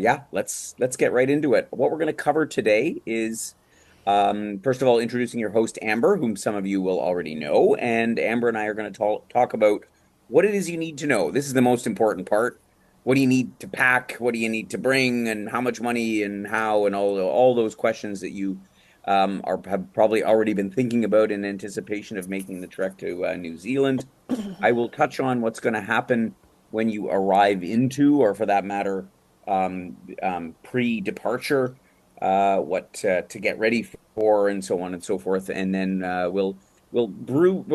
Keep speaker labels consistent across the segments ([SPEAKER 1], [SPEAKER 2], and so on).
[SPEAKER 1] Yeah, let's get right into it. What we're going to cover today is, first of all, introducing your host Amber, whom some of you will already know, and Amber and I are going to talk about what it is you need to know. This is the most important part. What do you need to pack? What do you need to bring? And how much money? And how? And all those questions that you have probably already been thinking about in anticipation of making the trek to New Zealand. I will touch on what's going to happen when you arrive into, or for that matter, pre-departure, what to get ready for, and so on and so forth. And then we'll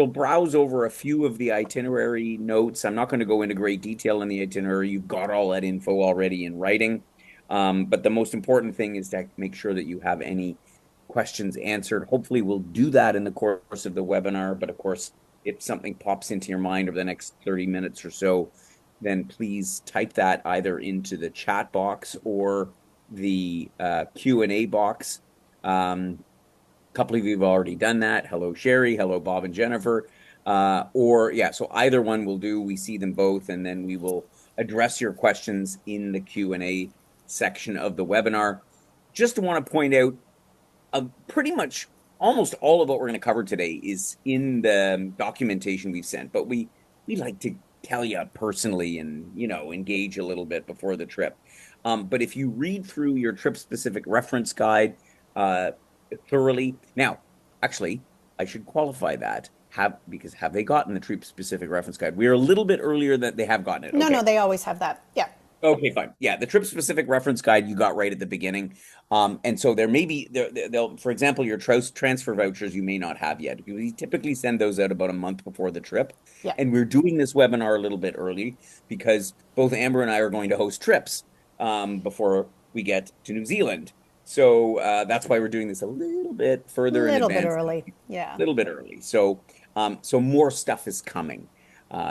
[SPEAKER 1] browse over a few of the itinerary notes. I'm not going to go into great detail in the itinerary. You've got all that info already in writing. But the most important thing is to make sure that you have any questions answered. Hopefully, we'll do that in the course of the webinar. But of course, if something pops into your mind over the next 30 minutes or so, then please type that either into the chat box or the Q&A box. A couple of you have already done that. Hello, Sherry. Hello, Bob and Jennifer. So either one will do. We see them both, and then we will address your questions in the Q&A section of the webinar. Just want to point out, pretty much almost all of what we're going to cover today is in the documentation we've sent, but we like to tell you personally and engage a little bit before the trip. But if you read through your trip specific reference guide thoroughly, now actually I should qualify that. Have they gotten the trip specific reference guide? We're a little bit earlier that they have gotten it.
[SPEAKER 2] No,
[SPEAKER 1] Okay.
[SPEAKER 2] no, they always have that. Yeah.
[SPEAKER 1] Okay, fine. Yeah, the trip specific reference guide you got right at the beginning. And so there may be they'll, for example, your transfer vouchers you may not have yet. We typically send those out about a month before the trip.
[SPEAKER 2] Yeah.
[SPEAKER 1] And we're doing this webinar a little bit early because both Amber and I are going to host trips before we get to New Zealand. So that's why we're doing this a little bit
[SPEAKER 2] A
[SPEAKER 1] further in
[SPEAKER 2] little bit
[SPEAKER 1] advance,
[SPEAKER 2] early.
[SPEAKER 1] a
[SPEAKER 2] Yeah.
[SPEAKER 1] little bit early. So more stuff is coming.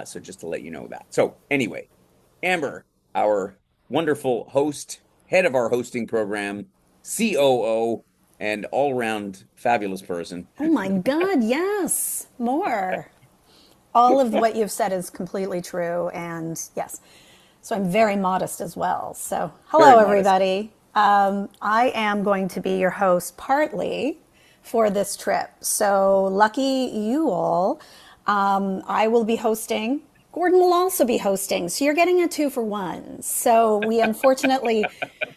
[SPEAKER 1] So just to let you know that. So anyway, Amber, our wonderful host, head of our hosting program, COO, and all round fabulous person.
[SPEAKER 2] Oh my God, yes. More. All of what you've said is completely true. And yes, so I'm very modest as well. So,
[SPEAKER 1] Very
[SPEAKER 2] hello,
[SPEAKER 1] modest.
[SPEAKER 2] everybody. I am going to be your host partly for this trip. So, lucky you all. I will be hosting. Gordon will also be hosting. So, you're getting a 2-for-1. So, we unfortunately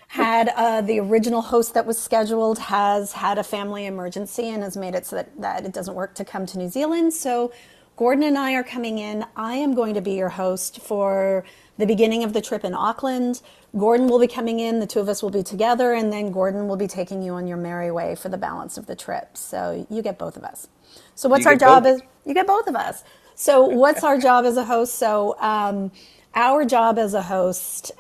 [SPEAKER 2] had the original host that was scheduled has had a family emergency and has made it so that it doesn't work to come to New Zealand. So Gordon and I are coming in. I am going to be your host for the beginning of the trip in Auckland. Gordon will be coming in. The two of us will be together, and then Gordon will be taking you on your merry way for the balance of the trip. So you get both of us. So what's
[SPEAKER 1] You
[SPEAKER 2] our
[SPEAKER 1] get
[SPEAKER 2] job
[SPEAKER 1] both.
[SPEAKER 2] is you get both of us. So what's our job as a host? So our job as a host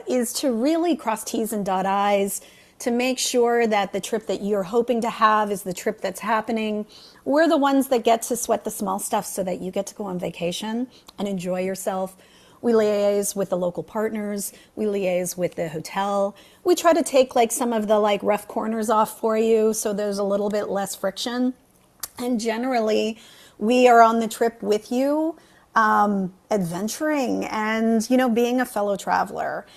[SPEAKER 2] is to really cross T's and dot I's to make sure that the trip that you're hoping to have is the trip that's happening. We're the ones that get to sweat the small stuff so that you get to go on vacation and enjoy yourself. We liaise with the local partners. We liaise with the hotel. We try to take like some of the like rough corners off for you so there's a little bit less friction. And generally, we are on the trip with you, adventuring and, being a fellow traveler.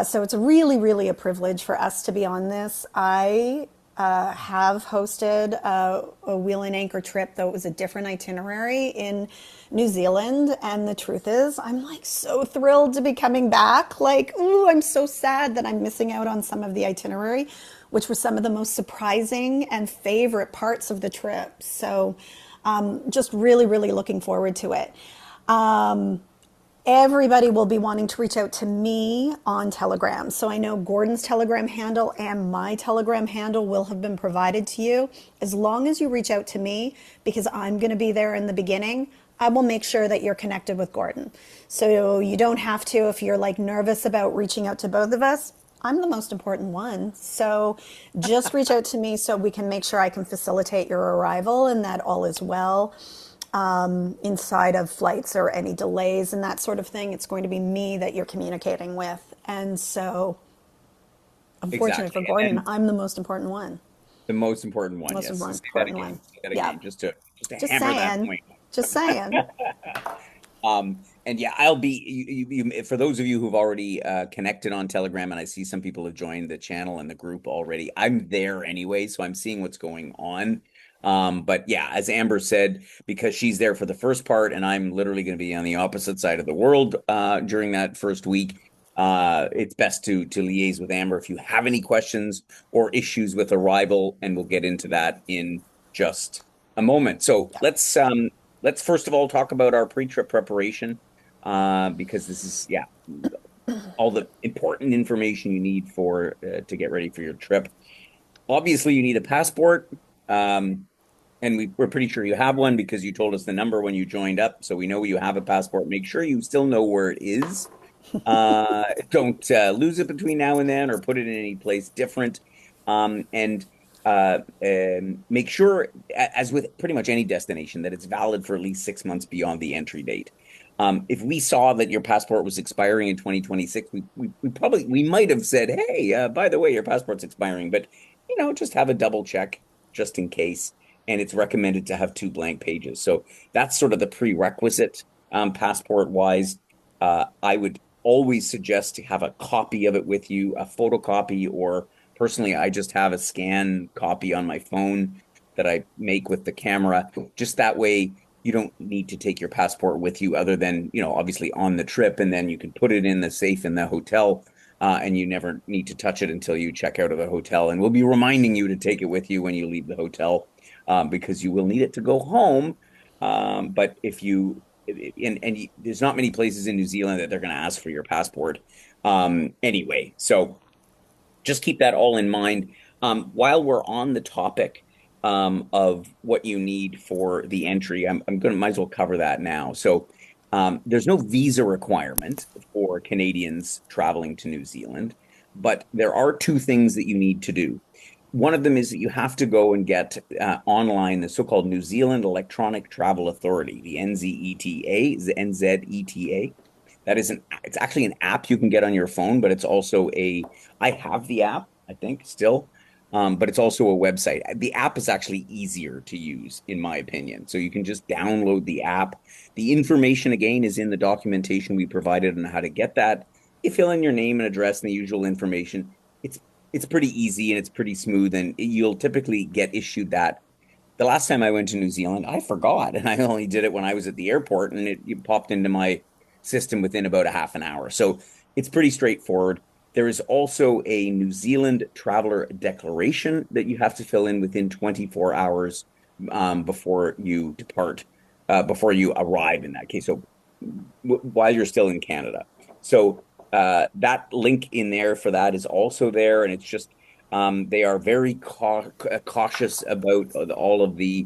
[SPEAKER 2] So it's really, really a privilege for us to be on this. I have hosted a wheel and anchor trip, though it was a different itinerary in New Zealand. And the truth is, I'm like so thrilled to be coming back. Like, ooh, I'm so sad that I'm missing out on some of the itinerary, which were some of the most surprising and favorite parts of the trip. So just really, really looking forward to it. Everybody will be wanting to reach out to me on Telegram. So I know Gordon's Telegram handle and my Telegram handle will have been provided to you. As long as you reach out to me, because I'm going to be there in the beginning, I will make sure that you're connected with Gordon. So you don't have to, if you're like nervous about reaching out to both of us, I'm the most important one. So just reach out to me so we can make sure I can facilitate your arrival and that all is well. Inside of flights or any delays and that sort of thing. It's going to be me that you're communicating with. And so, unfortunately for
[SPEAKER 1] Exactly.
[SPEAKER 2] Gordon,
[SPEAKER 1] And
[SPEAKER 2] I'm the most important one.
[SPEAKER 1] the most important one,
[SPEAKER 2] Most
[SPEAKER 1] yes. Say that
[SPEAKER 2] important
[SPEAKER 1] again.
[SPEAKER 2] one.
[SPEAKER 1] Say that
[SPEAKER 2] Yeah.
[SPEAKER 1] again, just to
[SPEAKER 2] Just
[SPEAKER 1] hammer that
[SPEAKER 2] saying.
[SPEAKER 1] point.
[SPEAKER 2] Just saying.
[SPEAKER 1] And yeah, I'll be for those of you who've already connected on Telegram, and I see some people have joined the channel and the group already. I'm there anyway, so I'm seeing what's going on. But yeah, as Amber said, because she's there for the first part, and I'm literally going to be on the opposite side of the world during that first week. It's best to liaise with Amber if you have any questions or issues with arrival, and we'll get into that in just a moment. So
[SPEAKER 2] Yeah.
[SPEAKER 1] let's first of all talk about our pre-trip preparation because this is, yeah, all the important information you need for to get ready for your trip. Obviously, you need a passport, and we're pretty sure you have one because you told us the number when you joined up. So we know you have a passport. Make sure you still know where it is. Don't lose it between now and then or put it in any place different. And make sure, as with pretty much any destination, that it's valid for at least 6 months beyond the entry date. If we saw that your passport was expiring in 2026, we might have said, "Hey, by the way, your passport's expiring," but just have a double check just in case. And it's recommended to have two blank pages. So that's sort of the prerequisite, passport wise. I would always suggest to have a copy of it with you, a photocopy, or personally, I just have a scan copy on my phone that I make with the camera. Just that way, you don't need to take your passport with you other than, obviously on the trip, and then you can put it in the safe in the hotel. And you never need to touch it until you check out of the hotel. And we'll be reminding you to take it with you when you leave the hotel, because you will need it to go home. But if you there's not many places in New Zealand that they're going to ask for your passport anyway. So just keep that all in mind. While we're on the topic of what you need for the entry, I'm going to might as well cover that now. So there's no visa requirement for Canadians traveling to New Zealand, but there are two things that you need to do. One of them is that you have to go and get online the so-called New Zealand Electronic Travel Authority, the NZETA, the NZETA. That is it's actually an app you can get on your phone, but it's also I have the app, I think, still, but it's also a website. The app is actually easier to use, in my opinion. So you can just download the app. The information, again, is in the documentation we provided on how to get that. You fill in your name and address and the usual information. It's pretty easy and it's pretty smooth, and you'll typically get issued that. The last time I went to New Zealand, I forgot, and I only did it when I was at the airport, and it popped into my system within about a half an hour. So it's pretty straightforward. There is also a New Zealand Traveler Declaration that you have to fill in within 24 hours before you depart, before you arrive in that case. So while you're still in Canada. So that link in there for that is also there. And it's just, they are very cautious about all of the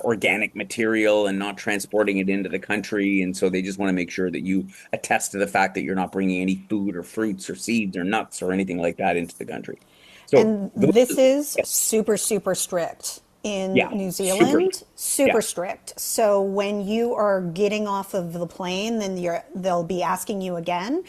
[SPEAKER 1] organic material and not transporting it into the country. And so they just want to make sure that you attest to the fact that you're not bringing any food or fruits or seeds or nuts or anything like that into the country. So
[SPEAKER 2] And
[SPEAKER 1] those,
[SPEAKER 2] this is
[SPEAKER 1] yeah,
[SPEAKER 2] super, super strict in
[SPEAKER 1] yeah,
[SPEAKER 2] New
[SPEAKER 1] super.
[SPEAKER 2] Zealand, super
[SPEAKER 1] Yeah,
[SPEAKER 2] strict. So when you are getting off of the plane, then they'll be asking you again.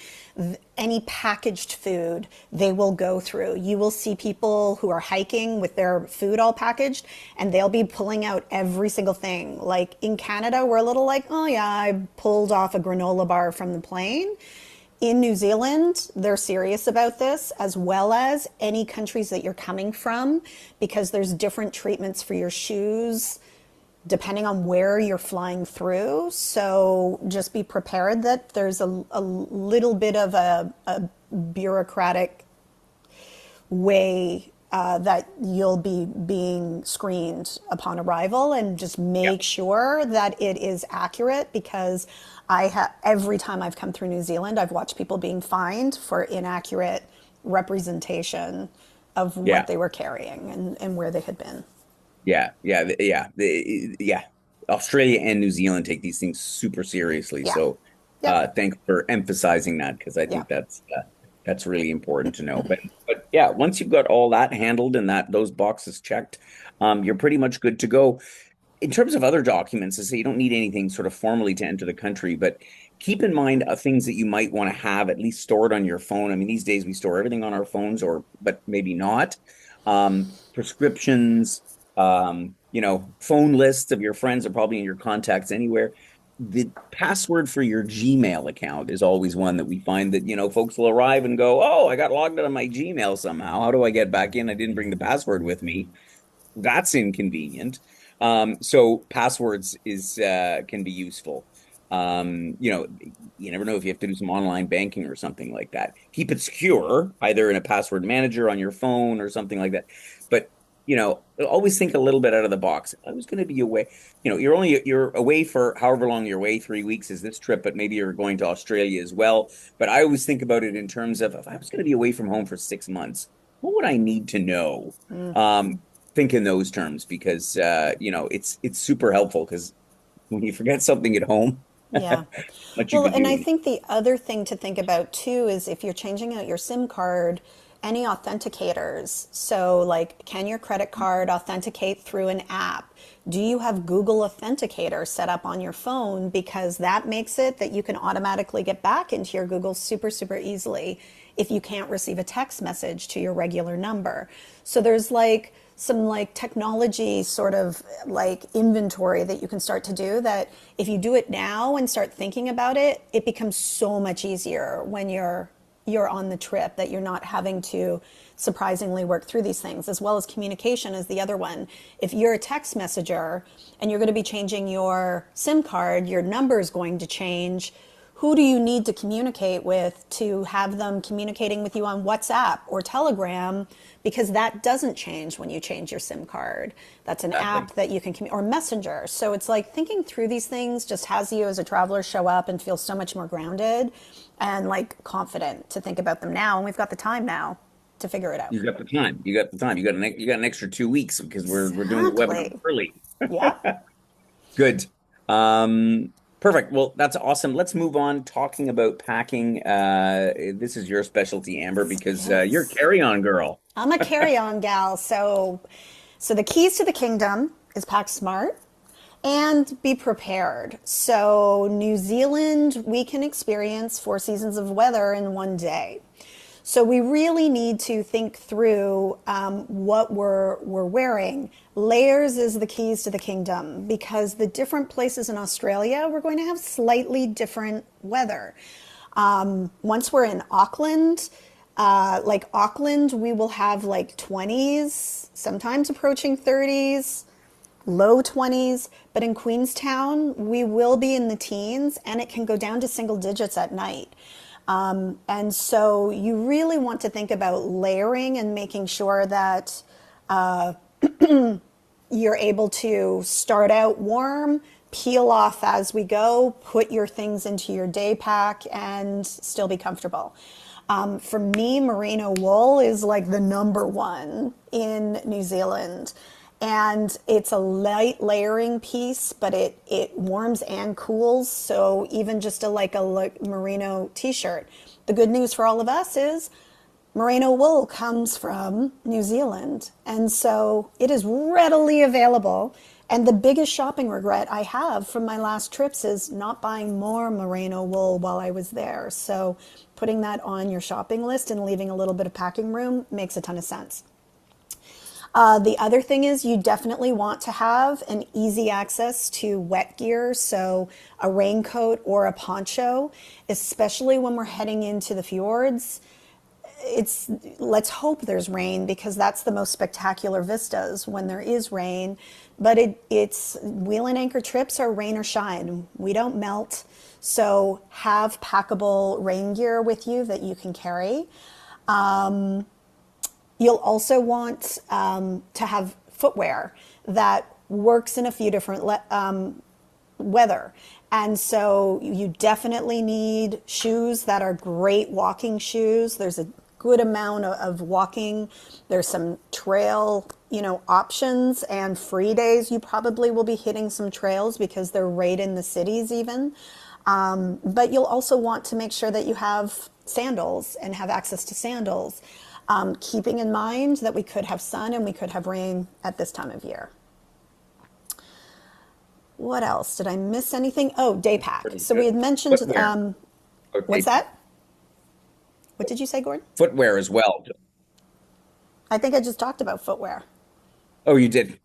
[SPEAKER 2] Any packaged food, they will go through. You will see people who are hiking with their food all packaged, and they'll be pulling out every single thing. Like in Canada, we're a little like, oh yeah, I pulled off a granola bar from the plane. In New Zealand, they're serious about this, as well as any countries that you're coming from, because there's different treatments for your shoes depending on where you're flying through. So just be prepared that there's a little bit of a bureaucratic way that you'll be being screened upon arrival, and just
[SPEAKER 1] yeah,
[SPEAKER 2] make sure that it is accurate, because every time I've come through New Zealand, I've watched people being fined for inaccurate representation of what
[SPEAKER 1] yeah.
[SPEAKER 2] they were carrying and where they had been.
[SPEAKER 1] Yeah. Australia and New Zealand take these things super seriously.
[SPEAKER 2] Yeah.
[SPEAKER 1] So,
[SPEAKER 2] Yep.
[SPEAKER 1] thanks for emphasizing that because I
[SPEAKER 2] Yeah.
[SPEAKER 1] think that's really important to know. But yeah, once you've got all that handled and that those boxes checked, you're pretty much good to go. In terms of other documents, I say you don't need anything sort of formally to enter the country, but keep in mind things that you might want to have at least stored on your phone. I mean, these days we store everything on our phones, but maybe not. Prescriptions, phone lists of your friends are probably in your contacts anywhere. the password for your Gmail account is always one that we find that, folks will arrive and go, "Oh, I got logged out of my Gmail somehow. How do I get back in? I didn't bring the password with me." That's inconvenient. So passwords is can be useful. You never know if you have to do some online banking or something like that. Keep it secure, either in a password manager on your phone or something like that. But always think a little bit out of the box. I was going to be away. You're away for however long you're away. 3 weeks is this trip, but maybe you're going to Australia as well. But I always think about it in terms of if I was going to be away from home for 6 months, what would I need to know? Think in those terms because it's super helpful because when you forget something at home,
[SPEAKER 2] Yeah.
[SPEAKER 1] what you
[SPEAKER 2] Well,
[SPEAKER 1] could
[SPEAKER 2] and I
[SPEAKER 1] do.
[SPEAKER 2] think the other thing to think about too is if you're changing out your SIM card, any authenticators. So, like, can your credit card authenticate through an app? Do you have Google Authenticator set up on your phone? Because that makes it that you can automatically get back into your Google super, super easily if you can't receive a text message to your regular number. So, there's like some like technology sort of like inventory that you can start to do that if you do it now and start thinking about it, it becomes so much easier when you're on the trip that you're not having to surprisingly work through these things, as well as communication is the other one. If you're a text messenger and you're going to be changing your SIM card, your number is going to change. Who do you need to communicate with to have them communicating with you on WhatsApp or Telegram? Because that doesn't change when you change your SIM card. That's an
[SPEAKER 1] Exactly.
[SPEAKER 2] app that you can, or Messenger. So it's like thinking through these things just has you as a traveler show up and feel so much more grounded and like confident to think about them now. And we've got the time now to figure it out.
[SPEAKER 1] You got the time. You got the time. You got an extra 2 weeks because we're doing the webinar
[SPEAKER 2] Exactly.
[SPEAKER 1] early.
[SPEAKER 2] Yeah.
[SPEAKER 1] Good. Perfect. Well, that's awesome. Let's move on talking about packing. This is your specialty, Amber, because you're a
[SPEAKER 2] Yes.
[SPEAKER 1] carry-on girl.
[SPEAKER 2] I'm a carry-on gal, so the keys to the kingdom is pack smart and be prepared. So New Zealand, we can experience 4 seasons of weather in one day. So we really need to think through what we're wearing. Layers is the keys to the kingdom because the different places in Australia, we're going to have slightly different weather. Once we're in Auckland, like Auckland, we will have like 20s, sometimes approaching 30s, low 20s. But in Queenstown, we will be in the teens and it can go down to single digits at night. And so you really want to think about layering and making sure that you're able to start out warm, peel off as we go, put your things into your day pack, and still be comfortable. For me, merino wool is like the number one in New Zealand. And it's a light layering piece, but it warms and cools. So even just a merino t-shirt. The good news for all of us is merino wool comes from New Zealand. And so it is readily available. And the biggest shopping regret I have from my last trips is not buying more merino wool while I was there. So putting that on your shopping list and leaving a little bit of packing room makes a ton of sense. The other thing is you definitely want to have an easy access to wet gear, so a raincoat or a poncho, especially when we're heading into the fjords. It's let's hope there's rain because that's the most spectacular vistas when there is rain. But it's wheel and anchor trips are rain or shine. We don't melt, so have packable rain gear with you that you can carry. You'll also want to have footwear that works in a few different weather. And so you definitely need shoes that are great walking shoes. There's a good amount of walking. There's some trail, options and free days. You probably will be hitting some trails because they're right in the cities even. But you'll also want to make sure that you have sandals and have access to sandals, keeping in mind that we could have sun and we could have rain at this time of year. What else? Did I miss anything? Oh, day pack.
[SPEAKER 1] Pretty
[SPEAKER 2] So we
[SPEAKER 1] good.
[SPEAKER 2] had mentioned,
[SPEAKER 1] Footwear.
[SPEAKER 2] what's
[SPEAKER 1] Okay.
[SPEAKER 2] that? What did you say, Gordon?
[SPEAKER 1] Footwear as well.
[SPEAKER 2] I think I just talked about footwear.
[SPEAKER 1] Oh, you did.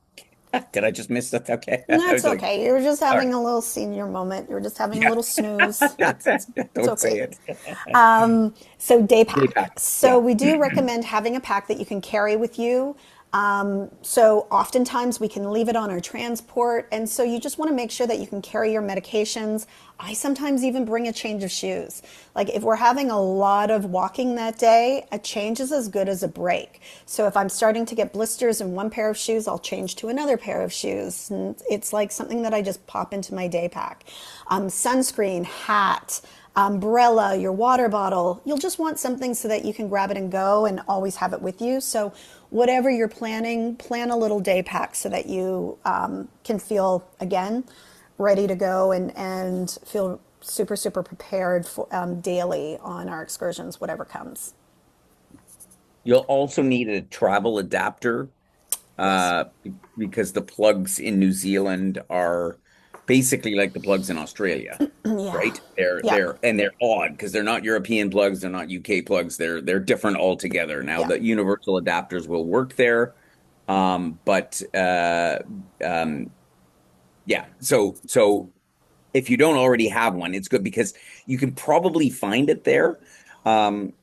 [SPEAKER 1] Did I just miss that? Okay. I
[SPEAKER 2] That's
[SPEAKER 1] was like,
[SPEAKER 2] okay. You're just
[SPEAKER 1] all right.
[SPEAKER 2] having a little senior moment. You're just having a
[SPEAKER 1] Yeah.
[SPEAKER 2] little snooze. It's
[SPEAKER 1] Don't say
[SPEAKER 2] okay.
[SPEAKER 1] it.
[SPEAKER 2] So day
[SPEAKER 1] Day
[SPEAKER 2] pack.
[SPEAKER 1] pack.
[SPEAKER 2] So
[SPEAKER 1] Yeah.
[SPEAKER 2] we do recommend having a pack that you can carry with you. So oftentimes we can leave it on our transport, and so you just want to make sure that you can carry your medications. I sometimes even bring a change of shoes. Like if we're having a lot of walking that day, a change is as good as a break. So if I'm starting to get blisters in one pair of shoes, I'll change to another pair of shoes. And it's like something that I just pop into my day pack. Sunscreen, hat, umbrella, your water bottle. You'll just want something so that you can grab it and go and always have it with you. So, whatever you're planning, plan a little day pack so that you can feel, again, ready to go and feel super, super prepared for, daily on our excursions, whatever comes.
[SPEAKER 1] You'll also need a travel adapter,
[SPEAKER 2] Yes.
[SPEAKER 1] uh, because the plugs in New Zealand are basically like the plugs in Australia,
[SPEAKER 2] Yeah.
[SPEAKER 1] right? They're
[SPEAKER 2] Yeah.
[SPEAKER 1] they're and they're odd because they're not European plugs, they're not UK plugs, they're different altogether. Now
[SPEAKER 2] Yeah.
[SPEAKER 1] the universal adapters will work there, but um, yeah. So if you don't already have one, it's good because you can probably find it there. Um,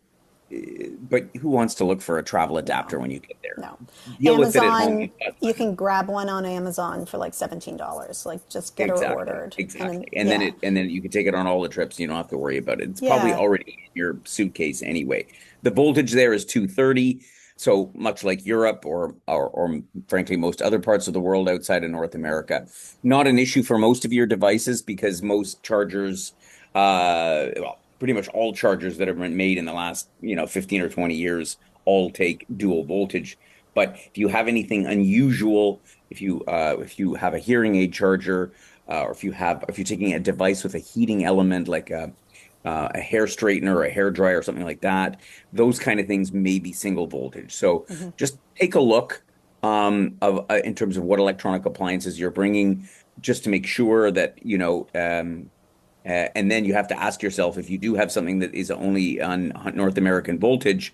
[SPEAKER 1] but who wants to look for a travel
[SPEAKER 2] No.
[SPEAKER 1] adapter when you get there?
[SPEAKER 2] No.
[SPEAKER 1] Deal with it at home.
[SPEAKER 2] Amazon,
[SPEAKER 1] You've got
[SPEAKER 2] you
[SPEAKER 1] time.
[SPEAKER 2] can grab one on Amazon for like $17. Like just get her
[SPEAKER 1] Exactly,
[SPEAKER 2] ordered. And then,
[SPEAKER 1] exactly. And then
[SPEAKER 2] yeah.
[SPEAKER 1] you can take it on all the trips. You don't have to worry about it. It's probably
[SPEAKER 2] Yeah.
[SPEAKER 1] already in your suitcase anyway. The voltage there is 230. So much like Europe or frankly most other parts of the world outside of North America, not an issue for most of your devices because most chargers, well, pretty much all chargers that have been made in the last 15 or 20 years all take dual voltage. But if you have anything unusual, if you have a hearing aid charger, or if you're taking a device with a heating element like a hair straightener or a hair dryer or something like that, those kind of things may be single voltage. So just take a look of in terms of what electronic appliances you're bringing, just to make sure that and then you have to ask yourself if you do have something that is only on North American voltage,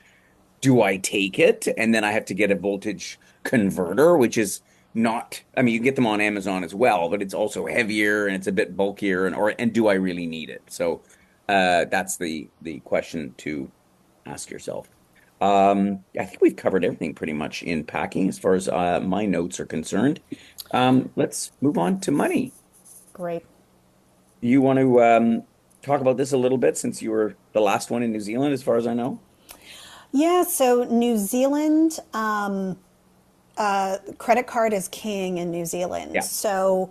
[SPEAKER 1] do I take it? And then I have to get a voltage converter, which is not, I mean, you can get them on Amazon as well, but it's also heavier and it's a bit bulkier and do I really need it? So that's the question to ask yourself. I think we've covered everything pretty much in packing as far as my notes are concerned. Let's move on to money.
[SPEAKER 2] Great.
[SPEAKER 1] You want to talk about this a little bit since you were the last one in New Zealand, as far as I know?
[SPEAKER 2] Yeah, so New Zealand, credit card is king in New Zealand.
[SPEAKER 1] Yeah.
[SPEAKER 2] So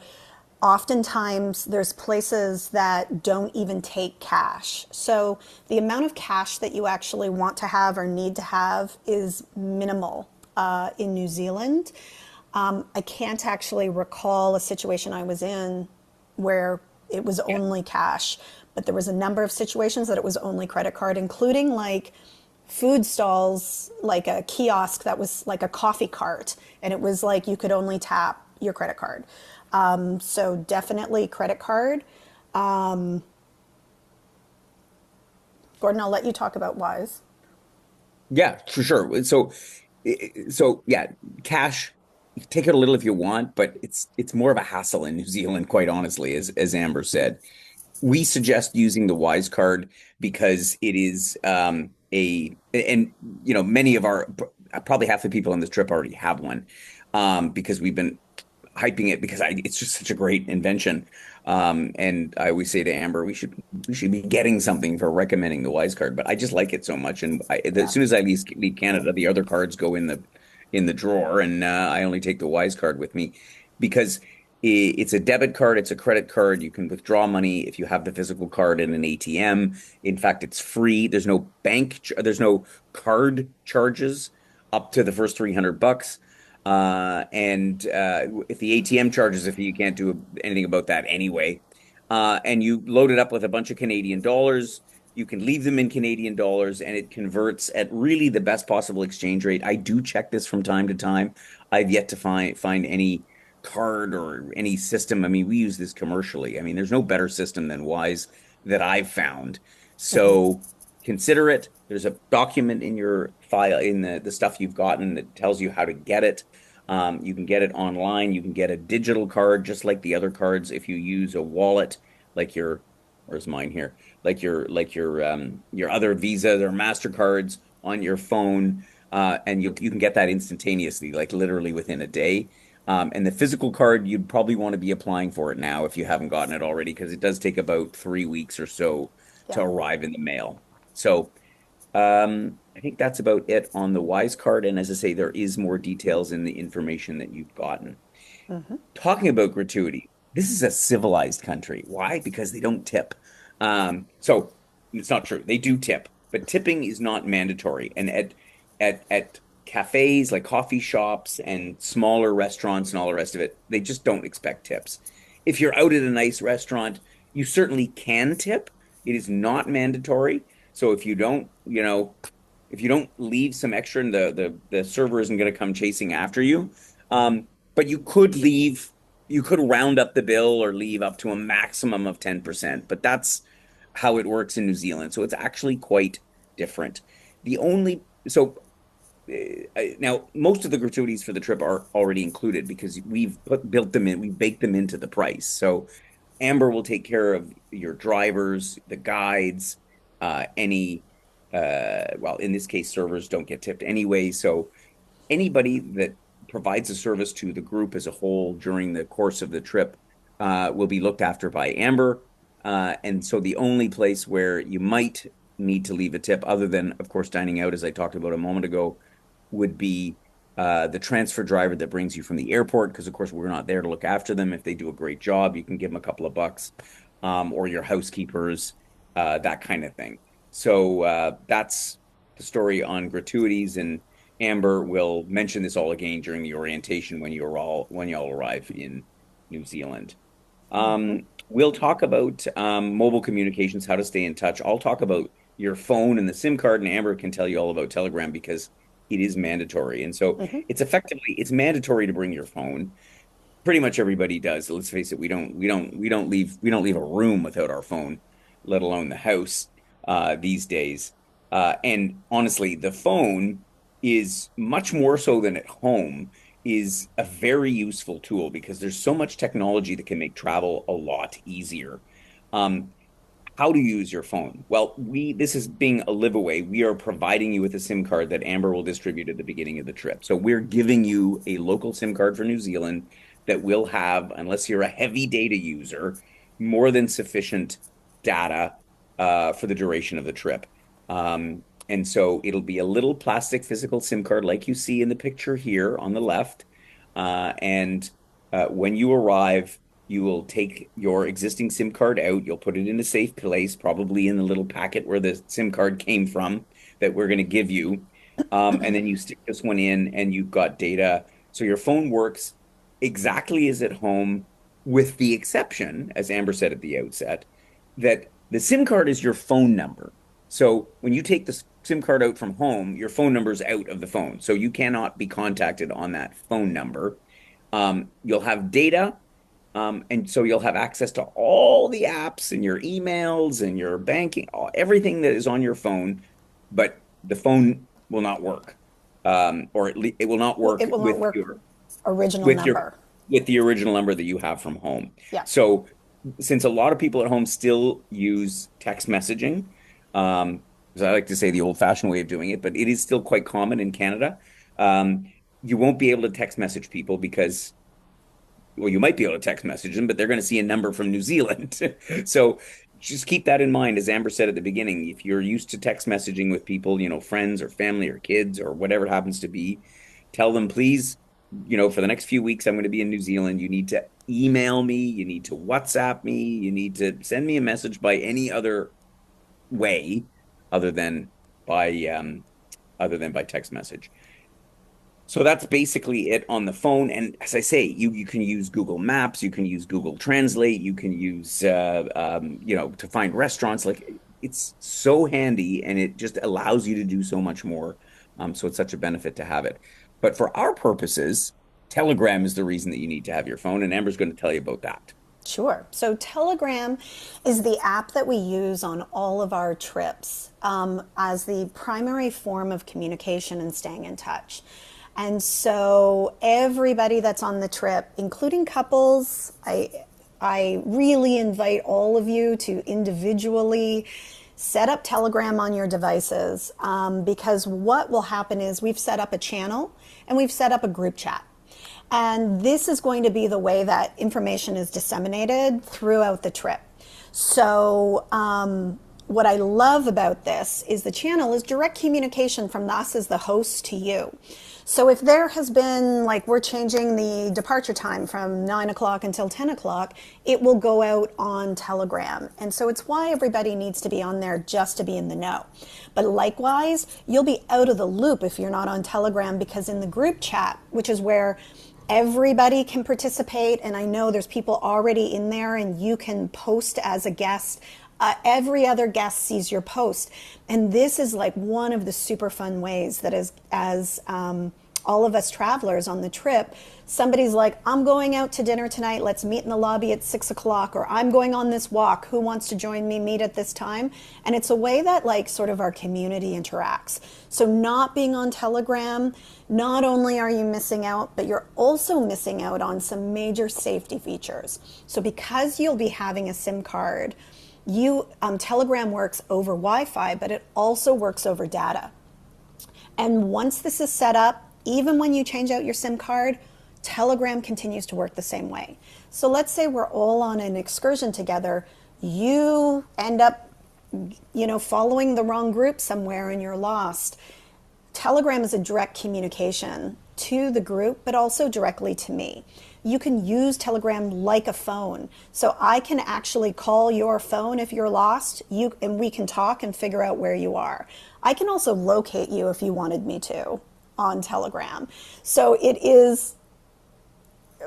[SPEAKER 2] oftentimes there's places that don't even take cash. So the amount of cash that you actually want to have or need to have is minimal in New Zealand. I can't actually recall a situation I was in where it was
[SPEAKER 1] Yeah.
[SPEAKER 2] only cash, but there was a number of situations that it was only credit card, including like food stalls, like a kiosk that was like a coffee cart, and it was like you could only tap your credit card. So definitely credit card. Gordon, I'll let you talk about Wise.
[SPEAKER 1] Yeah, for sure. So yeah, cash, you can take it a little if you want, but it's more of a hassle in New Zealand, quite honestly, as Amber said. We suggest using the Wise card because it is and many of our probably half the people on this trip already have one, because we've been hyping it because it's just such a great invention. And I always say to Amber, we should be getting something for recommending the Wise card, but I just like it so much. And as
[SPEAKER 2] Yeah.
[SPEAKER 1] soon as I leave Canada, the other cards go in the drawer, and I only take the Wise card with me because it's a debit card, it's a credit card. You can withdraw money if you have the physical card in an ATM. In fact, it's free. There's no card charges up to the first 300 bucks. And if the ATM charges, if you can't do anything about that anyway, and you load it up with a bunch of Canadian dollars, you can leave them in Canadian dollars, and it converts at really the best possible exchange rate. I do check this from time to time. I've yet to find any card or any system. I mean, we use this commercially. I mean, there's no better system than Wise that I've found. So consider it. There's a document in your file in the stuff you've gotten that tells you how to get it. You can get it online. You can get a digital card just like the other cards if you use a wallet like your, where's mine here? Like your other Visas or Mastercards on your phone, and you can get that instantaneously, like literally within a day. And the physical card, you'd probably want to be applying for it now if you haven't gotten it already, because it does take about 3 weeks or so to
[SPEAKER 2] Yep.
[SPEAKER 1] arrive in the mail. So I think that's about it on the Wise card. And as I say, there is more details in the information that you've gotten. Talking about gratuity, this is a civilized country. Why? Because they don't tip. So it's not true. They do tip, but tipping is not mandatory. And at cafes like coffee shops and smaller restaurants and all the rest of it, they just don't expect tips. If you're out at a nice restaurant, you certainly can tip. It is not mandatory. So if you don't leave some extra, and the server isn't going to come chasing after you. But you could round up the bill or leave up to a maximum of 10%, but that's how it works in New Zealand. So it's actually quite different. The only, so Now most of the gratuities for the trip are already included because built them in, we baked them into the price. So Amber will take care of your drivers, the guides, any, well, in this case, servers don't get tipped anyway. So anybody that provides a service to the group as a whole during the course of the trip will be looked after by Amber. And so the only place where you might need to leave a tip, other than, of course, dining out, as I talked about a moment ago, would be the transfer driver that brings you from the airport, because, of course, we're not there to look after them. If they do a great job, you can give them a couple of bucks, or your housekeepers, that kind of thing. So that's the story on gratuities, and Amber will mention this all again during the orientation when you all arrive in New Zealand. We'll talk about mobile communications, how to stay in touch. I'll talk about your phone and the SIM card, and Amber can tell you all about Telegram because it is mandatory. And so it's mandatory to bring your phone. Pretty much everybody does. Let's face it, we don't leave a room without our phone, let alone the house these days. And honestly, the phone is much more so than at home is a very useful tool because there's so much technology that can make travel a lot easier. Um, how to use your phone? Well, this is being a LiveAway. We are providing you with a SIM card that Amber will distribute at the beginning of the trip. So we're giving you a local SIM card for New Zealand that will have, unless you're a heavy data user, more than sufficient data for the duration of the trip. And so it'll be a little plastic physical SIM card like you see in the picture here on the left. And when you arrive, you will take your existing SIM card out. You'll put it in a safe place, probably in the little packet where the SIM card came from that we're going to give you. And then you stick this one in and you've got data. So your phone works exactly as at home, with the exception, as Amber said at the outset, that the SIM card is your phone number. So when you take the SIM card out from home, your phone number is out of the phone. So you cannot be contacted on that phone number. You'll have data, and so you'll have access to all the apps and your emails and your banking, everything that is on your phone, but the phone will not work, or it will not
[SPEAKER 2] Well, it
[SPEAKER 1] work
[SPEAKER 2] will not work original
[SPEAKER 1] with your
[SPEAKER 2] number.
[SPEAKER 1] with the original number that you have from home.
[SPEAKER 2] Yeah.
[SPEAKER 1] So since a lot of people at home still use text messaging, as I like to say, the old-fashioned way of doing it, but it is still quite common in Canada. You won't be able to text message people because, well, you might be able to text message them, but they're going to see a number from New Zealand. So just keep that in mind. As Amber said at the beginning, if you're used to text messaging with people, friends or family or kids or whatever it happens to be, tell them, please, for the next few weeks, I'm going to be in New Zealand. You need to email me. You need to WhatsApp me. You need to send me a message by any other way other than by by text message. So that's basically it on the phone. And as I say, you can use Google Maps, you can use Google Translate, you can use to find restaurants. Like, it's so handy, and it just allows you to do so much more. So it's such a benefit to have it. But for our purposes, Telegram is the reason that you need to have your phone, and Amber's going to tell you about that.
[SPEAKER 2] Sure. So Telegram is the app that we use on all of our trips as the primary form of communication and staying in touch. And so everybody that's on the trip, including couples, I really invite all of you to individually set up Telegram on your devices, because what will happen is we've set up a channel and we've set up a group chat. And this is going to be the way that information is disseminated throughout the trip. So, what I love about this is the channel is direct communication from us as the host to you. So if there has been, like, we're changing the departure time from 9 o'clock until 10 o'clock, it will go out on Telegram. And so it's why everybody needs to be on there just to be in the know. But likewise, you'll be out of the loop if you're not on Telegram, because in the group chat, which is where everybody can participate, and I know there's people already in there, and you can post as a guest. Every other guest sees your post. And this is like one of the super fun ways that as all of us travelers on the trip, somebody's like, I'm going out to dinner tonight, let's meet in the lobby at 6 o'clock, or I'm going on this walk, who wants to join me, meet at this time? And it's a way that, like, sort of our community interacts. So not being on Telegram, not only are you missing out, but you're also missing out on some major safety features. So because you'll be having a SIM card, Telegram works over Wi-Fi, but it also works over data. And once this is set up, even when you change out your SIM card, Telegram continues to work the same way. So let's say we're all on an excursion together. You end up, following the wrong group somewhere and you're lost. Telegram is a direct communication to the group, but also directly to me. You can use Telegram like a phone. So I can actually call your phone if you're lost, and we can talk and figure out where you are. I can also locate you if you wanted me to on Telegram. So it is,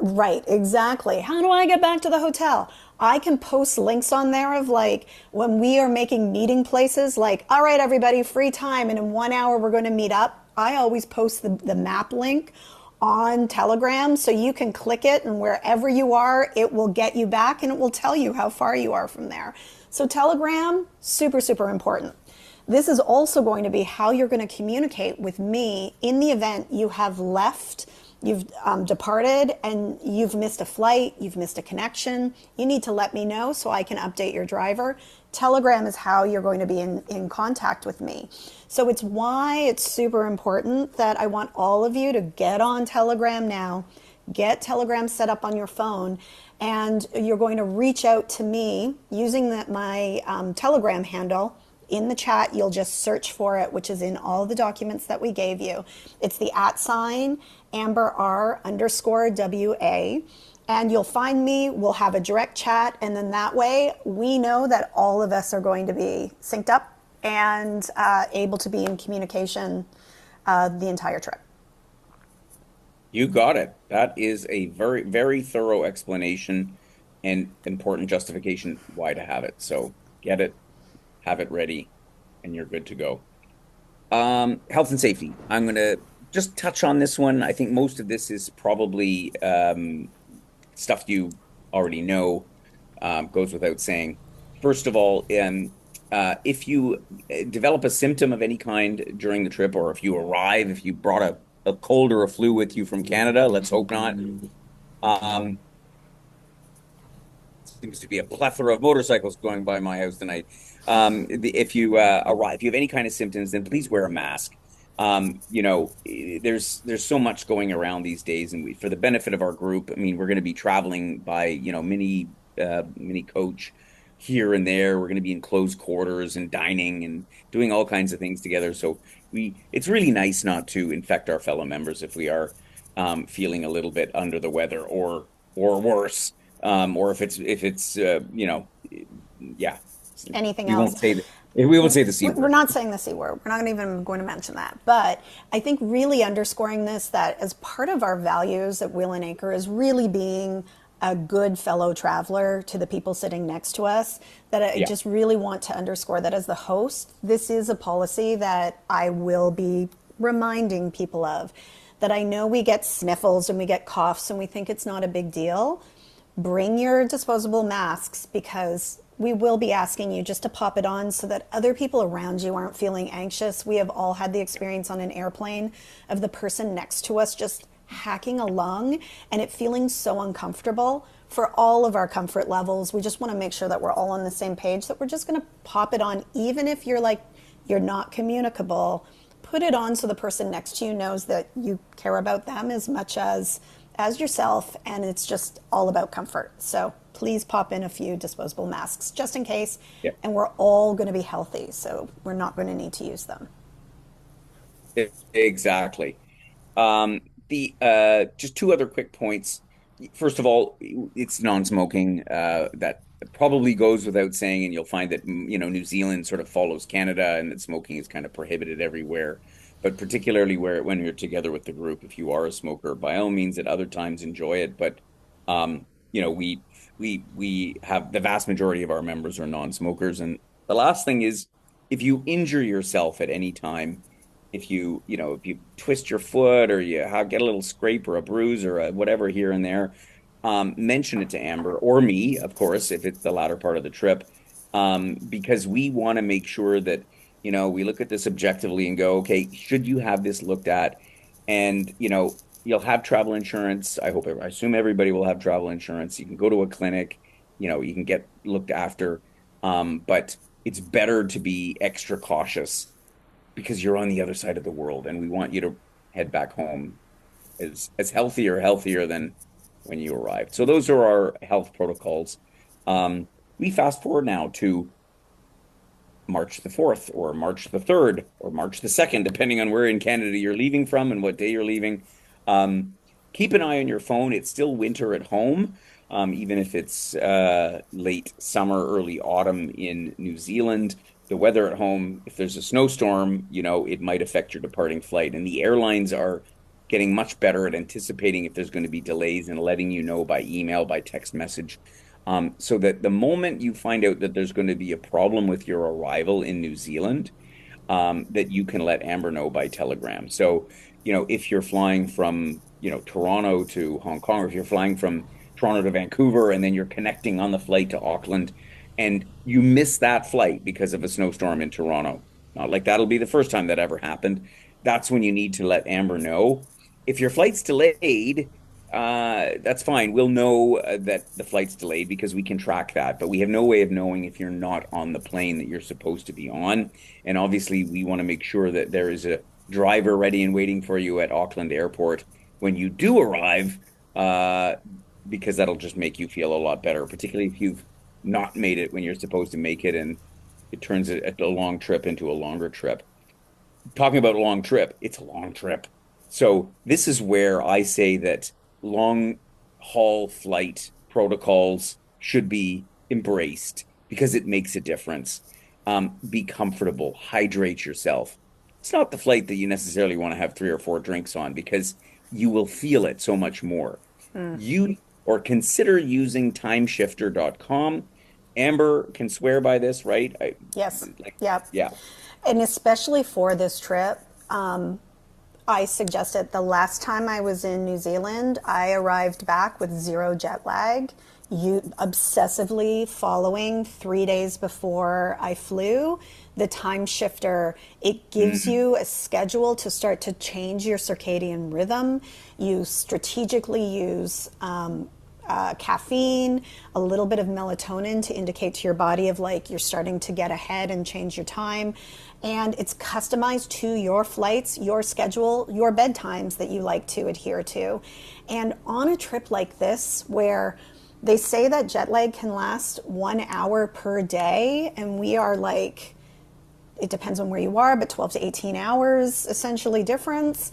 [SPEAKER 2] right, exactly. How do I get back to the hotel? I can post links on there of, like, when we are making meeting places, like, all right, everybody, free time, and in 1 hour we're going to meet up. I always post the map link on Telegram, so you can click it, and wherever you are, it will get you back and it will tell you how far you are from there. So Telegram, super, super important. This is also going to be how you're going to communicate with me in the event you have left, you've departed, and you've missed a flight, you've missed a connection. You need to let me know so I can update your driver. Telegram is how you're going to be in contact with me. So it's why it's super important that I want all of you to get on Telegram now, get Telegram set up on your phone, and you're going to reach out to me using my Telegram handle. In the chat, you'll just search for it, which is in all the documents that we gave you. It's the @AmberR_WA. And you'll find me, we'll have a direct chat, and then that way we know that all of us are going to be synced up and able to be in communication the entire trip.
[SPEAKER 1] You got it. That is a very, very thorough explanation and important justification why to have it. So get it, have it ready, and you're good to go. Health and safety. I'm going to just touch on this one. I think most of this is probably stuff you already know, goes without saying. First of all, if you develop a symptom of any kind during the trip, or if you arrive, if you brought a cold or a flu with you from Canada, let's hope not. Seems to be a plethora of motorcycles going by my house tonight. If you arrive, if you have any kind of symptoms, then please wear a mask. There's so much going around these days, and for the benefit of our group, I mean, we're going to be traveling by, mini coach here and there. We're going to be in close quarters and dining and doing all kinds of things together. So it's really nice not to infect our fellow members if we are feeling a little bit under the weather or worse, or if it's yeah.
[SPEAKER 2] Anything
[SPEAKER 1] We
[SPEAKER 2] else?
[SPEAKER 1] won't say that. We won't say the C word.
[SPEAKER 2] We're not saying the C word. We're not even going to mention that. But I think really underscoring this, that as part of our values at Wheel and Anchor is really being a good fellow traveler to the people sitting next to us, that I just really want to underscore that as the host, this is a policy that I will be reminding people of. That I know we get sniffles and we get coughs and we think it's not a big deal. Bring your disposable masks, because we will be asking you just to pop it on so that other people around you aren't feeling anxious. We have all had the experience on an airplane of the person next to us just hacking a lung and it feeling so uncomfortable. For all of our comfort levels, we just want to make sure that we're all on the same page, that we're just going to pop it on, even if you're like, you're not communicable. Put it on so the person next to you knows that you care about them as much as yourself, and it's just all about comfort. So please pop in a few disposable masks just in case,
[SPEAKER 1] Yeah.
[SPEAKER 2] and we're all going to be healthy, so we're not going to need to use them.
[SPEAKER 1] Exactly. The Just two other quick points. First of all, it's non-smoking. That probably goes without saying, and you'll find that New Zealand sort of follows Canada, and that smoking is kind of prohibited everywhere. But particularly when you're together with the group, if you are a smoker, by all means, at other times enjoy it. But we have the vast majority of our members are non-smokers, and the last thing is if you injure yourself at any time, if you twist your foot or get a little scrape or a bruise or whatever here and there, mention it to Amber or me, of course, if it's the latter part of the trip, because we want to make sure that we look at this objectively and go, okay, should you have this looked at? And you'll have travel insurance. I assume everybody will have travel insurance. You can go to a clinic, you can get looked after, but it's better to be extra cautious because you're on the other side of the world and we want you to head back home as healthier than when you arrived. So those are our health protocols. We fast forward now to March the 4th or March the 3rd or March the 2nd, depending on where in Canada you're leaving from and what day you're leaving. Keep an eye on your phone. It's still winter at home, even if it's late summer, early autumn in New Zealand. The weather at home, if there's a snowstorm, it might affect your departing flight. And the airlines are getting much better at anticipating if there's going to be delays and letting you know by email, by text message. So that the moment you find out that there's going to be a problem with your arrival in New Zealand, that you can let Amber know by telegram. So, if you're flying from, Toronto to Hong Kong, or if you're flying from Toronto to Vancouver, and then you're connecting on the flight to Auckland, and you miss that flight because of a snowstorm in Toronto, not like that'll be the first time that ever happened. That's when you need to let Amber know. If your flight's delayed, that's fine. We'll know that the flight's delayed because we can track that, but we have no way of knowing if you're not on the plane that you're supposed to be on. And obviously, we want to make sure that there is a driver ready and waiting for you at Auckland Airport when you do arrive, because that'll just make you feel a lot better, particularly if you've not made it when you're supposed to make it, and it turns a long trip into a longer trip. Talking about a long trip, it's a long trip. So this is where I say that long haul flight protocols should be embraced because it makes a difference. Be comfortable, hydrate yourself. It's not the flight that you necessarily want to have 3 or 4 drinks on because you will feel it so much more. You or consider using timeshifter.com. Amber can swear by this, right?
[SPEAKER 2] Yes. Yep.
[SPEAKER 1] Yeah.
[SPEAKER 2] And especially for this trip, I suggested the last time I was in New Zealand, I arrived back with zero jet lag. You obsessively following 3 days before I flew, the time shifter, it gives you a schedule to start to change your circadian rhythm. You strategically use caffeine, a little bit of melatonin to indicate to your body of like you're starting to get ahead and change your time. And it's customized to your flights, your schedule, your bedtimes that you like to adhere to. And on a trip like this, where they say that jet lag can last 1 hour per day, and we are like, it depends on where you are, but 12 to 18 hours essentially difference.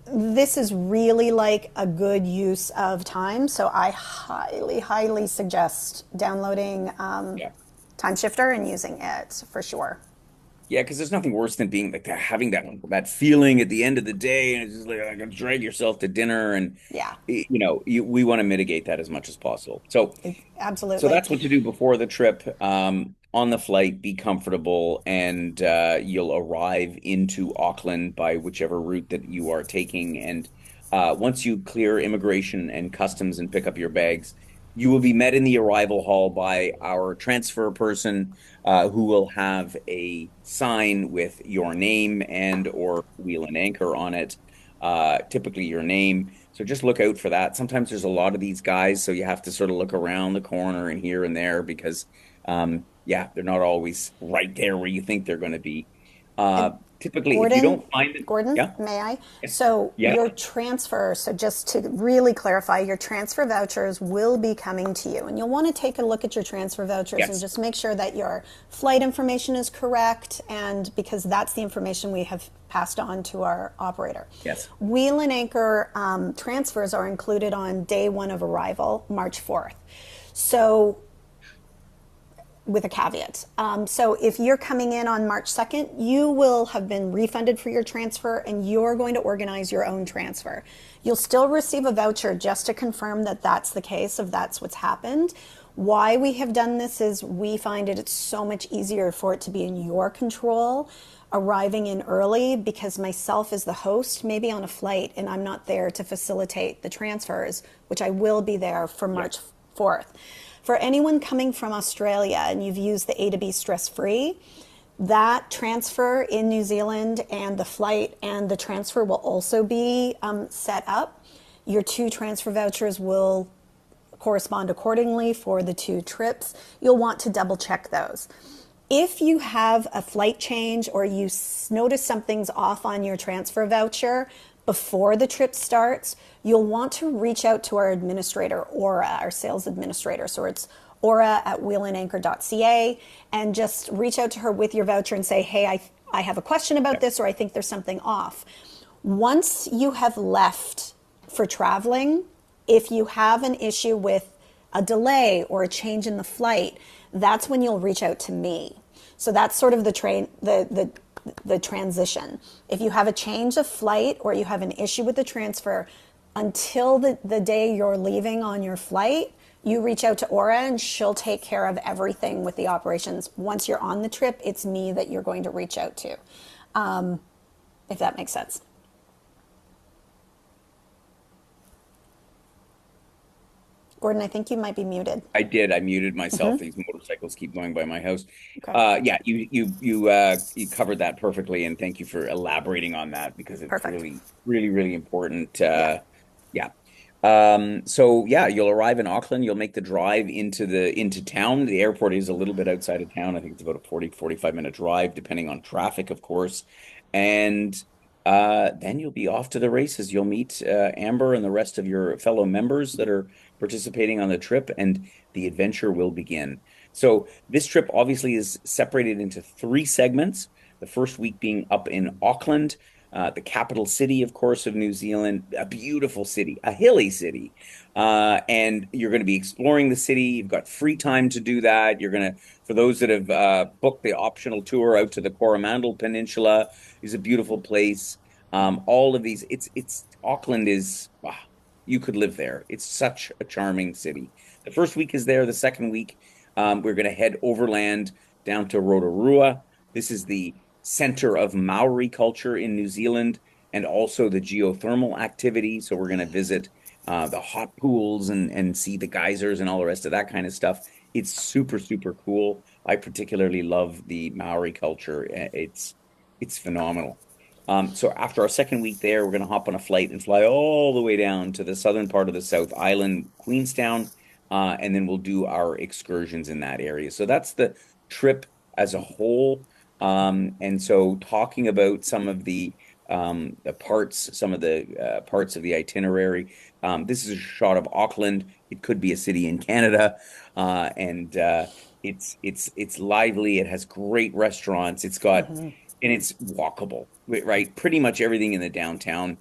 [SPEAKER 2] This is really like a good use of time. So I highly, highly suggest downloading
[SPEAKER 1] Yeah.
[SPEAKER 2] Time Shifter and using it for sure.
[SPEAKER 1] Yeah, because there's nothing worse than being like having that feeling at the end of the day, and it's just like gonna drag yourself to dinner, and
[SPEAKER 2] Yeah,
[SPEAKER 1] we want to mitigate that as much as possible. So
[SPEAKER 2] absolutely.
[SPEAKER 1] that's what to do before the trip. On the flight, be comfortable, and you'll arrive into Auckland by whichever route that you are taking. And once you clear immigration and customs and pick up your bags, You will be met in the arrival hall by our transfer person, who will have a sign with your name and or wheel and anchor on it. Typically your name. So just look out for that. Sometimes there's a lot of these guys, so you have to sort of look around the corner and here and there because, yeah, they're not always right there where you think they're going to be. Uh,
[SPEAKER 2] And
[SPEAKER 1] typically, if you
[SPEAKER 2] Gordon,
[SPEAKER 1] don't find it,
[SPEAKER 2] Gordon,
[SPEAKER 1] yeah,
[SPEAKER 2] may I? So
[SPEAKER 1] yeah,
[SPEAKER 2] your transfer, so just to really clarify, your transfer vouchers will be coming to you. And you'll want to take a look at your transfer vouchers and
[SPEAKER 1] yes,
[SPEAKER 2] just make sure that your flight information is correct. And because that's the information we have passed on to our operator.
[SPEAKER 1] yes.
[SPEAKER 2] Wheel and anchor transfers are included on day one of arrival, March 4th. So with a caveat. So if you're coming in on March 2nd, you will have been refunded for your transfer and you're going to organize your own transfer. You'll still receive a voucher just to confirm that that's the case, if that's what's happened. Why we have done this is we find it's so much easier for it to be in your control arriving in early because myself as the host may be on a flight and I'm not there to facilitate the transfers, which I will be there for
[SPEAKER 1] Yeah.
[SPEAKER 2] March 4th. For anyone coming from Australia and you've used the A to B stress free, that transfer in New Zealand and the flight and the transfer will also be set up. Your two transfer vouchers will correspond accordingly for the two trips. You'll want to double check those. If you have a flight change or you notice something's off on your transfer voucher before the trip starts, you'll want to reach out to our administrator, Aura, our sales administrator. So it's Aura at wheelandanchor.ca, and just reach out to her with your voucher and say, hey, I have a question about this, or I think there's something off. Once you have left for traveling, if you have an issue with a delay or a change in the flight, that's when you'll reach out to me. So that's sort of the transition. If you have a change of flight or you have an issue with the transfer, until the day you're leaving on your flight, you reach out to Aura and she'll take care of everything with the operations. Once you're on the trip, it's me that you're going to reach out to, if that makes sense. Gordon, I think you might be muted.
[SPEAKER 1] I did. I muted myself. These motorcycles keep going by my house.
[SPEAKER 2] Okay,
[SPEAKER 1] Yeah, you covered that perfectly, and thank you for elaborating on that because it's
[SPEAKER 2] perfect.
[SPEAKER 1] really important.
[SPEAKER 2] Yeah.
[SPEAKER 1] Yeah. So yeah, you'll arrive in Auckland. You'll make the drive into town. The airport is a little bit outside of town. I think it's about a 45 minute drive, depending on traffic, of course. And then you'll be off to the races. You'll meet Amber and the rest of your fellow members that are participating on the trip, and the adventure will begin. So this trip obviously is separated into three segments. The first week being up in Auckland, the capital city, of course, of New Zealand, a beautiful city, a hilly city. And you're going to be exploring the city. You've got free time to do that. For those that have booked the optional tour out to the Coromandel Peninsula, is a beautiful place. All of these, Auckland is, you could live there. It's such a charming city. The first week is there. The second week, we're going to head overland down to Rotorua. This is the center of Maori culture in New Zealand and also the geothermal activity. So we're going to visit the hot pools and see the geysers and all the rest of that kind of stuff. It's super cool. I particularly love the Maori culture. It's phenomenal. So after our second week there, we're going to hop on a flight and fly all the way down to the southern part of the South Island, Queenstown, and then we'll do our excursions in that area. So that's the trip as a whole. And so talking about some of the parts, some of the parts of the itinerary. This is a shot of Auckland. It could be a city in Canada, and it's lively. It has great restaurants. And it's walkable, right? Pretty much everything in the downtown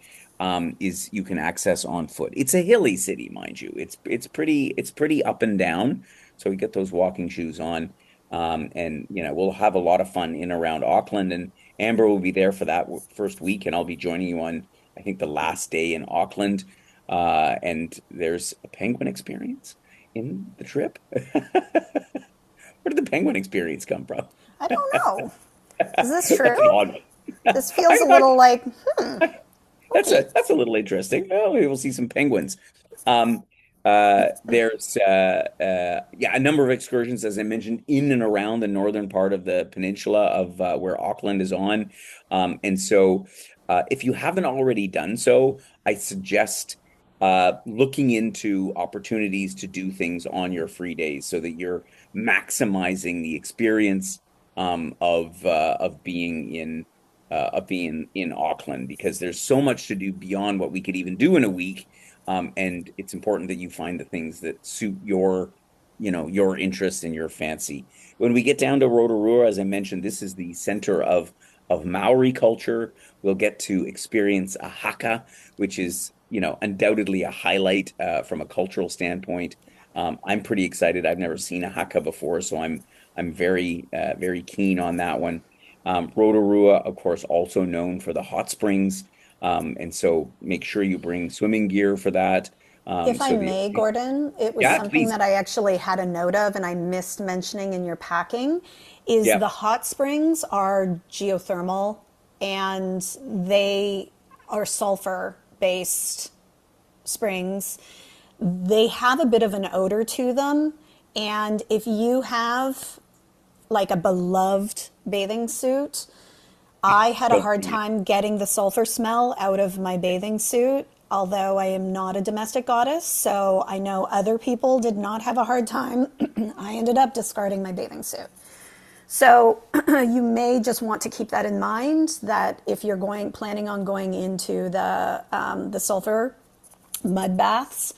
[SPEAKER 1] is you can access on foot. It's a hilly city, mind you. It's pretty up and down. So we get those walking shoes on. And we'll have a lot of fun in around Auckland, and Amber will be there for that first week, and I'll be joining you on, I think, the last day in Auckland. And there's a penguin experience in the trip. Where did the penguin experience come from?
[SPEAKER 2] I don't know. Is this
[SPEAKER 1] That's
[SPEAKER 2] true?
[SPEAKER 1] an odd one.
[SPEAKER 2] This feels a little like,
[SPEAKER 1] That's
[SPEAKER 2] okay.
[SPEAKER 1] a little interesting. Well, maybe we'll see some penguins. Um, There's yeah, a number of excursions, as I mentioned, in and around the northern part of the peninsula of where Auckland is on. And so, if you haven't already done so, I suggest looking into opportunities to do things on your free days so that you're maximizing the experience of being in Auckland, because there's so much to do beyond what we could even do in a week. And it's important that you find the things that suit your interest and your fancy. When we get down to Rotorua, as I mentioned, this is the center of Maori culture. We'll get to experience a haka, which is, undoubtedly a highlight from a cultural standpoint. I'm pretty excited. I've never seen a haka before, so I'm very keen on that one. Rotorua, of course, also known for the hot springs. And so make sure you bring swimming gear for that.
[SPEAKER 2] If I
[SPEAKER 1] So the
[SPEAKER 2] may, Gordon, it was
[SPEAKER 1] Yeah,
[SPEAKER 2] something
[SPEAKER 1] please.
[SPEAKER 2] that I actually had a note of and I missed mentioning in your packing is
[SPEAKER 1] Yeah,
[SPEAKER 2] the hot springs are geothermal and they are sulfur based springs. They have a bit of an odor to them. And if you have like a beloved bathing suit, I had a
[SPEAKER 1] don't
[SPEAKER 2] hard
[SPEAKER 1] be-
[SPEAKER 2] time getting the sulfur smell out of my bathing suit, although I am not a domestic goddess, so I know other people did not have a hard time. I ended up discarding my bathing suit. So you may just want to keep that in mind that if you're planning on going into the sulfur mud baths,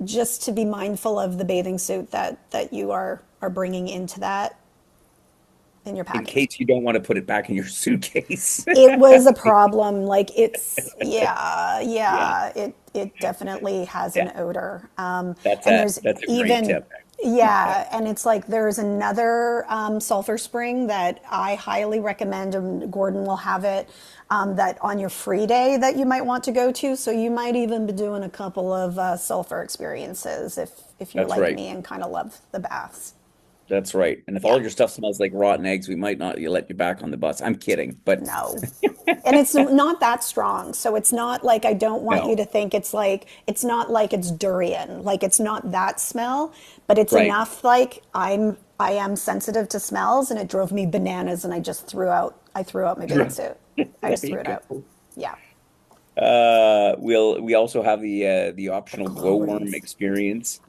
[SPEAKER 2] just to be mindful of the bathing suit that you are bringing into that in your
[SPEAKER 1] in
[SPEAKER 2] packing.
[SPEAKER 1] case you don't want to put it back in your suitcase.
[SPEAKER 2] It was a problem. Like yeah,
[SPEAKER 1] Yeah,
[SPEAKER 2] yeah. It definitely has
[SPEAKER 1] yeah.
[SPEAKER 2] an odor.
[SPEAKER 1] That's
[SPEAKER 2] And
[SPEAKER 1] a
[SPEAKER 2] there's
[SPEAKER 1] that's a great
[SPEAKER 2] even
[SPEAKER 1] tip.
[SPEAKER 2] yeah, and it's like there's another sulfur spring that I highly recommend, and Gordon will have it. That on your free day that you might want to go to. So you might even be doing a couple of sulfur experiences if you're
[SPEAKER 1] That's
[SPEAKER 2] like
[SPEAKER 1] right.
[SPEAKER 2] me and kind of love the baths.
[SPEAKER 1] That's right. And if
[SPEAKER 2] Yeah.
[SPEAKER 1] all your stuff smells like rotten eggs, we might not let you back on the bus. I'm kidding, but
[SPEAKER 2] No. And it's not that strong. So it's not like I don't want you
[SPEAKER 1] no.
[SPEAKER 2] to think it's not like it's durian. Like it's not that smell, but it's
[SPEAKER 1] Right.
[SPEAKER 2] enough like I am sensitive to smells and it drove me bananas and I threw out my bathing suit. I
[SPEAKER 1] There
[SPEAKER 2] just
[SPEAKER 1] you
[SPEAKER 2] threw it out.
[SPEAKER 1] go.
[SPEAKER 2] Yeah.
[SPEAKER 1] We also have the
[SPEAKER 2] The
[SPEAKER 1] optional
[SPEAKER 2] glow
[SPEAKER 1] glowworm
[SPEAKER 2] worms.
[SPEAKER 1] experience.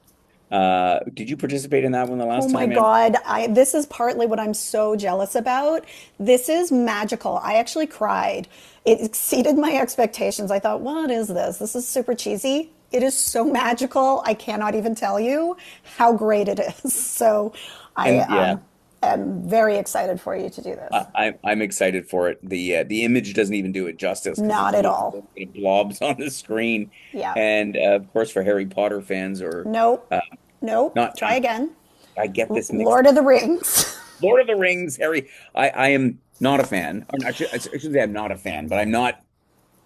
[SPEAKER 1] Did you participate in that one the
[SPEAKER 2] Oh
[SPEAKER 1] last
[SPEAKER 2] my
[SPEAKER 1] time, Em?
[SPEAKER 2] God. This is partly what I'm so jealous about. This is magical. I actually cried. It exceeded my expectations. I thought, what is this? This is super cheesy. It is so magical. I cannot even tell you how great it is. So I
[SPEAKER 1] And yeah,
[SPEAKER 2] am very excited for you to do this.
[SPEAKER 1] I'm excited for it. The image doesn't even do it justice because
[SPEAKER 2] Not
[SPEAKER 1] it's
[SPEAKER 2] at
[SPEAKER 1] literally
[SPEAKER 2] all.
[SPEAKER 1] blobs on the screen.
[SPEAKER 2] Yeah.
[SPEAKER 1] And of course, for Harry Potter fans, or
[SPEAKER 2] Nope.
[SPEAKER 1] uh,
[SPEAKER 2] Nope.
[SPEAKER 1] not,
[SPEAKER 2] Try again.
[SPEAKER 1] I get this mixed
[SPEAKER 2] Lord
[SPEAKER 1] up.
[SPEAKER 2] of the Rings.
[SPEAKER 1] Lord of the Rings, Harry. I am not a fan. Or I should say I'm not a fan, but I'm not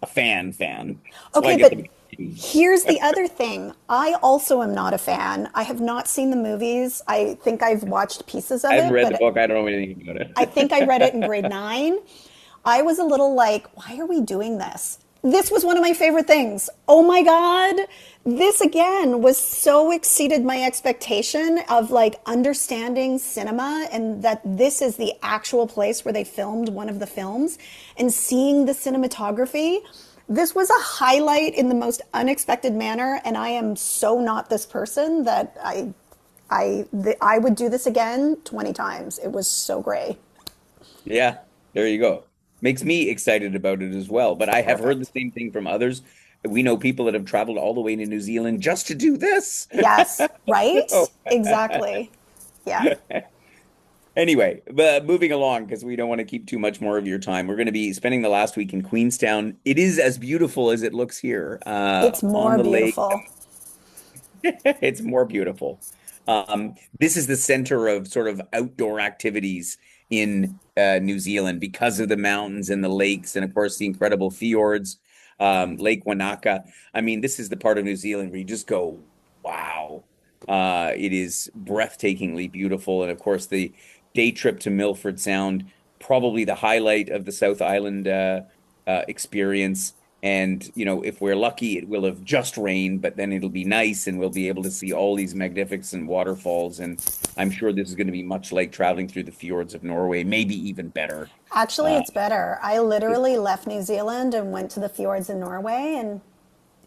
[SPEAKER 1] a fan. So I
[SPEAKER 2] Okay,
[SPEAKER 1] get
[SPEAKER 2] but
[SPEAKER 1] the mixed teams.
[SPEAKER 2] here's the other thing. I also am not a fan. I have not seen the movies. I think I've watched pieces of
[SPEAKER 1] I haven't
[SPEAKER 2] it,
[SPEAKER 1] read the
[SPEAKER 2] but
[SPEAKER 1] book. I don't know anything about
[SPEAKER 2] I think I read it in
[SPEAKER 1] it.
[SPEAKER 2] grade 9. I was a little like, why are we doing this? This was one of my favorite things. Oh my God. This again was so exceeded my expectation of like understanding cinema and that this is the actual place where they filmed one of the films and seeing the cinematography. This was a highlight in the most unexpected manner, and I am so not this person that I would do this again 20 times. It was so great.
[SPEAKER 1] Yeah, there you go. Makes me excited about it as well. But I have heard the
[SPEAKER 2] Perfect.
[SPEAKER 1] same thing from others. We know people that have traveled all the way to New Zealand just to do this.
[SPEAKER 2] Yes,
[SPEAKER 1] So,
[SPEAKER 2] right? Exactly. Yeah.
[SPEAKER 1] anyway, but moving along because we don't want to keep too much more of your time. We're going to be spending the last week in Queenstown. It is as beautiful as it looks here
[SPEAKER 2] It's
[SPEAKER 1] on
[SPEAKER 2] more
[SPEAKER 1] the lake.
[SPEAKER 2] beautiful.
[SPEAKER 1] It's more beautiful. This is the center of sort of outdoor activities in New Zealand because of the mountains and the lakes, and of course the incredible fjords, Lake Wanaka. I mean, this is the part of New Zealand where you just go, wow. It is breathtakingly beautiful, and of course the day trip to Milford Sound, probably the highlight of the South Island experience. And, if we're lucky, it will have just rained, but then it'll be nice and we'll be able to see all these magnificent waterfalls. And I'm sure this is going to be much like traveling through the fjords of Norway, maybe even better.
[SPEAKER 2] Actually,
[SPEAKER 1] Uh,
[SPEAKER 2] it's better. I literally left New Zealand and went to the fjords in Norway, and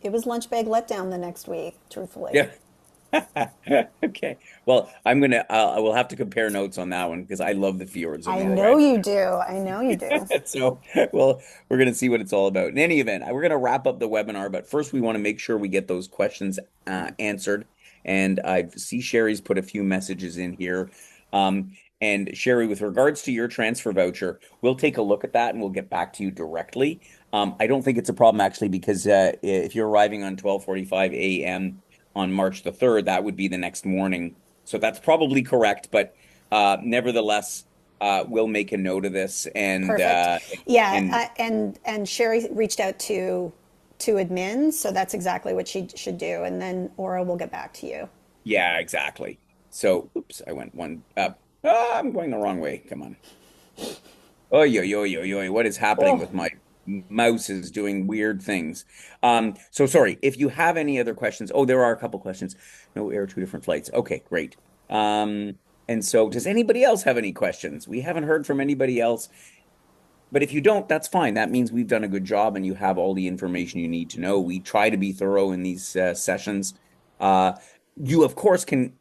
[SPEAKER 2] it was lunch bag letdown the next week, truthfully.
[SPEAKER 1] yeah. Okay. Well, I will have to compare notes on that one because I love the fjords of
[SPEAKER 2] I
[SPEAKER 1] Norway.
[SPEAKER 2] know you do. I know you do.
[SPEAKER 1] So, well, we're going to see what it's all about. In any event, we're going to wrap up the webinar, but first we want to make sure we get those questions answered. And I see Sherry's put a few messages in here. And Sherry, with regards to your transfer voucher, we'll take a look at that and we'll get back to you directly. I don't think it's a problem actually because if you're arriving on 12:45 a.m. on March the 3rd, that would be the next morning. So that's probably correct, but nevertheless we'll make a note of this
[SPEAKER 2] Perfect. Yeah,
[SPEAKER 1] and
[SPEAKER 2] and Sherry reached out to admin, so that's exactly what she should do, and then Aura will get back to you.
[SPEAKER 1] yeah, exactly. So, oops, I went one up. I'm going the wrong way. Come on. Oh, yo. What is happening
[SPEAKER 2] Oh,
[SPEAKER 1] with my mouse is doing weird things. So sorry. If you have any other questions, oh, there are a couple questions. No air, two different flights. Okay, great. And so does anybody else have any questions? We haven't heard from anybody else. But if you don't, that's fine. That means we've done a good job and you have all the information you need to know. We try to be thorough in these sessions. Uh, you, of course, can,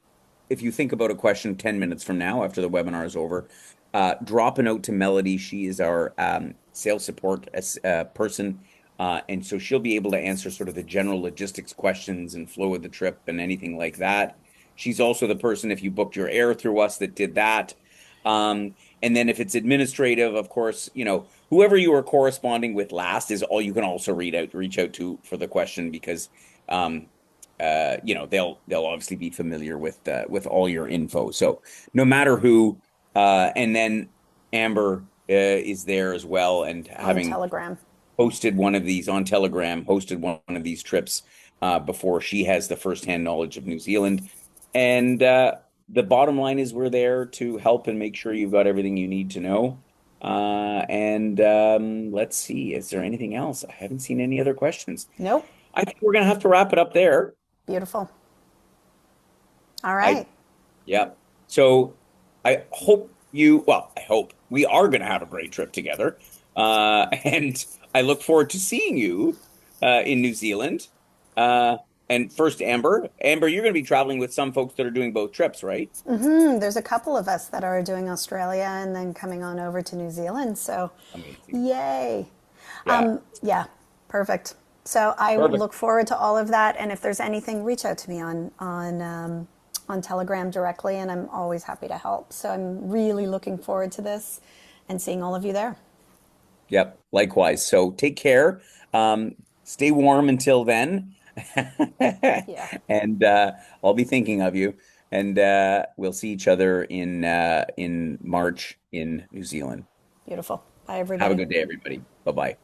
[SPEAKER 1] if you think about a question 10 minutes from now after the webinar is over, drop a note to Melody. She is our sales support person. And so she'll be able to answer sort of the general logistics questions and flow of the trip and anything like that. She's also the person, if you booked your air through us, that did that. And then if it's administrative, of course, whoever you are corresponding with last is all you can also reach out to for the question because um they'll obviously be familiar with all your info. So no matter who, and then Amber is there as well, and
[SPEAKER 2] on
[SPEAKER 1] having
[SPEAKER 2] Telegram.
[SPEAKER 1] hosted one of these on Telegram, hosted one of these trips before, she has the firsthand knowledge of New Zealand. And the bottom line is we're there to help and make sure you've got everything you need to know. And let's see, is there anything else? I haven't seen any other questions.
[SPEAKER 2] Nope.
[SPEAKER 1] I think we're going to have to wrap it up there.
[SPEAKER 2] Beautiful. All
[SPEAKER 1] I,
[SPEAKER 2] right.
[SPEAKER 1] yeah. So I hope we are going to have a great trip together. And I look forward to seeing you in New Zealand. Uh, and first, Amber, you're going to be traveling with some folks that are doing both trips, right?
[SPEAKER 2] There's a couple of us that are doing Australia and then coming on over to New Zealand. So,
[SPEAKER 1] Amazing.
[SPEAKER 2] yay.
[SPEAKER 1] Yeah.
[SPEAKER 2] Yeah, perfect. So I
[SPEAKER 1] Perfect.
[SPEAKER 2] look forward to all of that. And if there's anything, reach out to me on Telegram directly, and I'm always happy to help. So I'm really looking forward to this and seeing all of you there.
[SPEAKER 1] Yep. Likewise. So take care. Stay warm until then.
[SPEAKER 2] Yeah,
[SPEAKER 1] And I'll be thinking of you. And we'll see each other in March in New Zealand.
[SPEAKER 2] beautiful. Bye,
[SPEAKER 1] Have a
[SPEAKER 2] everybody.
[SPEAKER 1] good day, everybody. Bye bye.